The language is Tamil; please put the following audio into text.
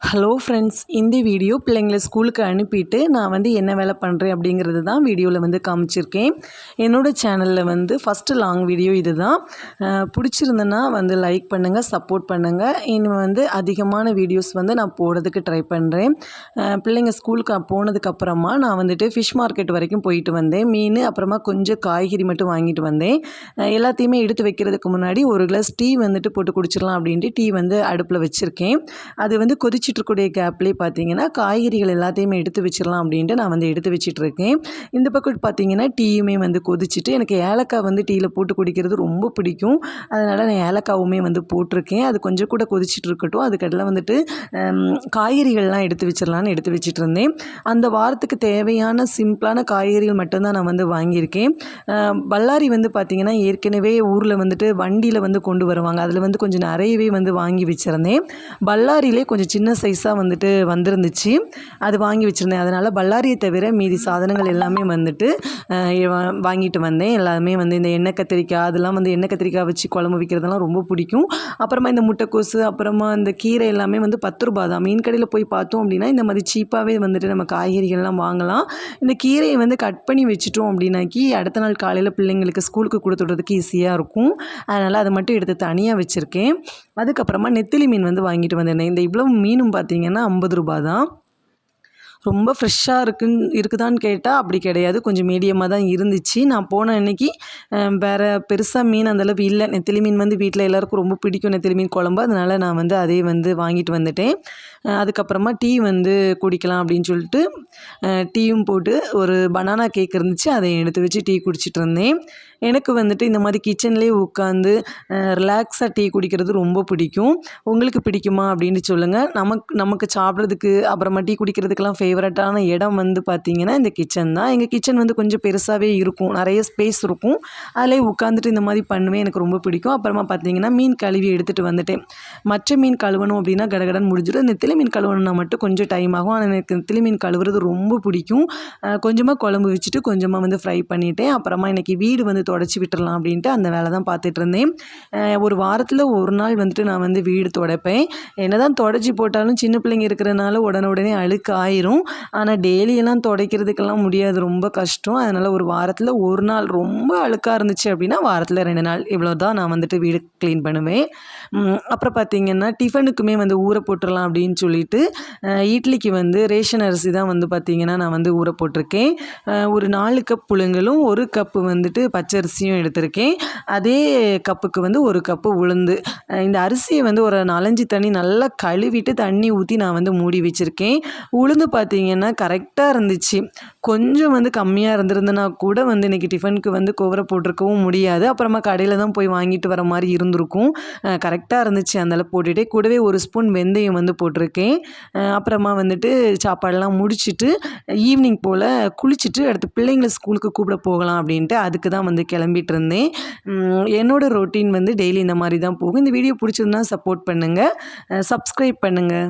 ஹலோ ஃப்ரெண்ட்ஸ், இந்த வீடியோ பிள்ளைங்களை ஸ்கூலுக்கு அனுப்பிட்டு நான் என்ன வேலை பண்ணுறேன் அப்படிங்கிறது தான் வீடியோவில் காமிச்சிருக்கேன். என்னோடய சேனலில் ஃபஸ்ட்டு லாங் வீடியோ இது தான். பிடிச்சிருந்தேன்னா லைக் பண்ணுங்கள், சப்போர்ட் பண்ணுங்கள். இனி அதிகமான வீடியோஸ் நான் போடுறதுக்கு ட்ரை பண்ணுறேன். பிள்ளைங்க ஸ்கூலுக்கு போனதுக்கப்புறமா நான் ஃபிஷ் மார்க்கெட் வரைக்கும் போயிட்டு வந்தேன். மீன் அப்புறமா கொஞ்சம் காய்கறி மட்டும் வாங்கிட்டு வந்தேன். எல்லாத்தையுமே எடுத்து வைக்கிறதுக்கு முன்னாடி ஒரு கிளாஸ் டீ போட்டு குடிச்சிடலாம் அப்படின்ட்டு டீ அடுப்பில் வச்சுருக்கேன். அது கொதிச்சிட்ருக்கூடிய கேப்லேயே பார்த்தீங்கன்னா காய்கறிகள் எல்லாத்தையுமே எடுத்து வச்சிடலாம் அப்படின்ட்டு நான் எடுத்து வச்சிட்ருக்கேன். இந்த பக்கம் பார்த்தீங்கன்னா டீயுமே கொதிச்சுட்டு எனக்கு ஏலக்காய் டீயில் போட்டு குடிக்கிறது ரொம்ப பிடிக்கும். அதனால் நான் ஏலக்காவுமே போட்டிருக்கேன். அது கொஞ்சம் கூட கொதிச்சுட்டு இருக்கட்டும். அதுக்கடலாம் காய்கறிகள்லாம் எடுத்து வச்சிடலான்னு எடுத்து வச்சுட்டு இருந்தேன். அந்த வாரத்துக்கு தேவையான சிம்பிளான காய்கறிகள் மட்டும்தான் நான் வாங்கியிருக்கேன். பல்லாரி பார்த்தீங்கன்னா ஏற்கனவே ஊரில் வண்டியில் கொண்டு வருவாங்க. அதில் கொஞ்சம் நிறையவே வாங்கி வச்சுருந்தேன். பல்லாரியிலே கொஞ்சம் சின்ன சைஸாக வந்திருந்துச்சு. அது வாங்கி வச்சுருந்தேன். அதனால் பல்லாரியை தவிர மீதி சாதனங்கள் எல்லாமே வாங்கிட்டு வந்தேன். எல்லாமே இந்த எண்ணெய் கத்திரிக்காய் அதெல்லாம் எண்ணெய் கத்திரிக்காய் வச்சு குழம்பு வைக்கிறதெல்லாம் ரொம்ப பிடிக்கும். அப்புறமா இந்த முட்டைக்கோசு அப்புறமா இந்த கீரை எல்லாமே 10 ரூபா தான். மீன் கடையில் போய் பார்த்தோம் அப்படின்னா இந்த மாதிரி சீப்பாகவே நம்ம காய்கறிகள்லாம் வாங்கலாம். இந்த கீரையை கட் பண்ணி வச்சுட்டோம் அப்படின்னாக்கி அடுத்த நாள் காலையில் பிள்ளைங்களுக்கு ஸ்கூலுக்கு கொடுத்து விடுறதுக்கு ஈஸியாக இருக்கும். அதனால் அதை மட்டும் எடுத்து தனியாக வச்சுருக்கேன். அதுக்கப்புறமா நெத்திலி மீன் வாங்கிட்டு வந்திருந்தேன். இந்த இவ்வளோ மீனும் பார்த்தீங்கன்னா 50 ரூபா தான். ரொம்ப ஃப்ரெஷ்ஷாக இருக்குதான்னு கேட்டால் அப்படி கிடையாது. கொஞ்சம் மீடியமாக தான் இருந்துச்சு. நான் போன அன்னைக்கு வேறு பெருசாக மீன் அந்தளவு இல்லை. நெத்திலி மீன் வீட்டில் எல்லாருக்கும் ரொம்ப பிடிக்கும் நெத்திலி மீன் குழம்பு. அதனால் நான் அதே வாங்கிட்டு வந்துட்டேன். அதுக்கப்புறமா டீ குடிக்கலாம் அப்படின்னு சொல்லிட்டு டீயும் போட்டு ஒரு பனானா கேக் இருந்துச்சு. அதை எடுத்து வச்சு டீ குடிச்சிட்டு இருந்தேன். எனக்கு இந்த மாதிரி கிச்சன்லேயே உட்காந்து ரிலாக்ஸாக டீ குடிக்கிறது ரொம்ப பிடிக்கும். உங்களுக்கு பிடிக்குமா அப்படின்னு சொல்லுங்கள். நமக்கு சாப்பிட்றதுக்கு அப்புறமா டீ குடிக்கிறதுக்கெல்லாம் ஃபேவரட்டான இடம் பார்த்திங்கன்னா இந்த கிச்சன் தான். எங்கள் கிச்சன் கொஞ்சம் பெருசாகவே இருக்கும். நிறைய ஸ்பேஸ் இருக்கும். அதிலே உட்காந்துட்டு இந்த மாதிரி பண்ணுவேன். எனக்கு ரொம்ப பிடிக்கும். அப்புறமா பார்த்திங்கன்னா மீன் கழுவி எடுத்துகிட்டு வந்துட்டேன். மற்ற மீன் கழுவணும் அப்படின்னா கடகடன் முடிஞ்சிடும். நெத்திலி மீன் கழுவணுன்னா மட்டும் கொஞ்சம் டைம் ஆகும். ஆனால் எனக்கு நெத்திலி மீன் கழுவுறது ரொம்ப பிடிக்கும். கொஞ்சமாக குழம்பு வச்சுட்டு கொஞ்சமாக ஃப்ரை பண்ணிவிட்டேன். அப்புறமா இன்றைக்கி வீடு தொடச்சி விட்டுடலாம் அப்படின்ட்டு அந்த வேலை தான் பார்த்துட்டு இருந்தேன். ஒரு வாரத்தில் ஒரு நாள் நான் வீடு துடைப்பேன். என்ன தான் தொடச்சி போட்டாலும் சின்ன பிள்ளைங்க இருக்கிறனால உடனே அழுக்கு ஆயிரும். ஆனால் டெய்லியெல்லாம் துடைக்கிறதுக்கெல்லாம் முடியாது, ரொம்ப கஷ்டம். அதனால் ஒரு வாரத்தில் ஒரு நாள் ரொம்ப அழுக்காக இருந்துச்சு அப்படின்னா வாரத்தில் 2 நாள் இவ்வளோ தான் நான் வீடு க்ளீன் பண்ணுவேன். அப்புறம் பார்த்திங்கன்னா டிஃபனுக்குமே ஊற போட்டுடலாம் அப்படின்னு சொல்லிட்டு இட்லிக்கு ரேஷன் அரிசி தான் பார்த்திங்கன்னா நான் ஊற போட்டிருக்கேன். ஒரு 4 கப் புழுங்கலும் 1 கப்பு பச்சரிசியும் எடுத்திருக்கேன். அதே கப்புக்கு 1 கப்பு உளுந்து. இந்த அரிசியை ஒரு 4-5 தண்ணி நல்லா கழுவிட்டு தண்ணி ஊற்றி நான் மூடி வச்சுருக்கேன். உளுந்து பார்த்திங்கன்னா கரெக்டாக இருந்துச்சு. கொஞ்சம் கம்மியாக இருந்திருந்தனா கூட இன்றைக்கி டிஃபனுக்கு கோவரை போட்டிருக்கவும் முடியாது. அப்புறமா கடையில் தான் போய் வாங்கிட்டு வர மாதிரி இருந்திருக்கும். கரெக்டாக இருந்துச்சு. அதனால் போட்டுகிட்டே கூடவே 1 ஸ்பூன் வெந்தயம் போட்டிருக்கேன். அப்புறமா சாப்பாடெல்லாம் முடிச்சுட்டு ஈவினிங் போல் குளிச்சுட்டு அடுத்து பிள்ளைங்களை ஸ்கூலுக்கு கூப்பிட போகலாம் அப்படின்ட்டு அதுக்கு தான் கிளம்பிட்டு இருந்தேன். என்னோடய ரொட்டீன் டெய்லி இந்த மாதிரி தான் போகும். இந்த வீடியோ பிடிச்சிருந்தா சப்போர்ட் பண்ணுங்கள், சப்ஸ்கிரைப் பண்ணுங்கள்.